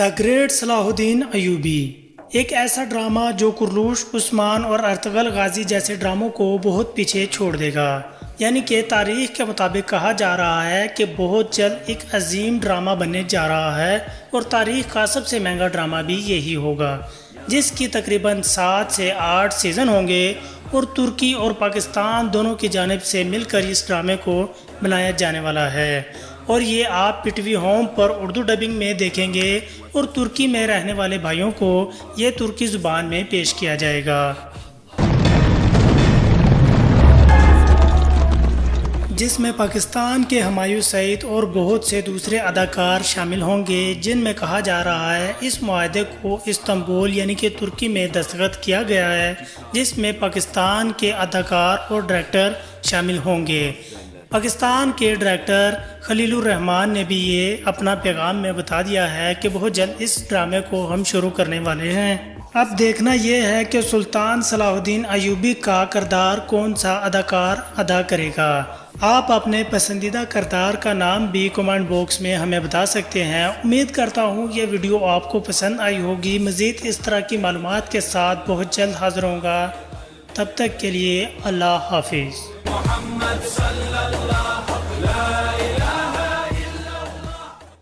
The great صلاح الدین ایوبی ایک ایسا ڈرامہ جو کرلوش، عثمان اور ارطغرل غازی جیسے ڈراموں کو بہت پیچھے چھوڑ دے گا۔ یعنی کہ تاریخ کے مطابق کہا جا رہا ہے کہ بہت جلد ایک عظیم ڈرامہ بننے جا رہا ہے اور تاریخ کا سب سے مہنگا ڈرامہ بھی یہی ہوگا، جس کی تقریباً 7 سے 8 سیزن ہوں گے اور ترکی اور پاکستان دونوں کی جانب سے مل کر اس ڈرامے کو بنایا جانے والا ہے، اور یہ آپ پی ٹی وی ہوم پر اردو ڈبنگ میں دیکھیں گے اور ترکی میں رہنے والے بھائیوں کو یہ ترکی زبان میں پیش کیا جائے گا، جس میں پاکستان کے ہمایوں سعید اور بہت سے دوسرے اداکار شامل ہوں گے، جن میں کہا جا رہا ہے اس معاہدے کو استنبول یعنی کہ ترکی میں دستخط کیا گیا ہے، جس میں پاکستان کے اداکار اور ڈائریکٹر شامل ہوں گے۔ پاکستان کے ڈائریکٹر خلیل الرحمان نے بھی یہ اپنا پیغام میں بتا دیا ہے کہ بہت جلد اس ڈرامے کو ہم شروع کرنے والے ہیں۔ اب دیکھنا یہ ہے کہ سلطان صلاح الدین ایوبی کا کردار کون سا اداکار ادا کرے گا۔ آپ اپنے پسندیدہ کردار کا نام بھی کمنٹ باکس میں ہمیں بتا سکتے ہیں۔ امید کرتا ہوں یہ ویڈیو آپ کو پسند آئی ہوگی۔ مزید اس طرح کی معلومات کے ساتھ بہت جلد حاضر ہوں گا، تب تک کے لیے اللہ حافظ۔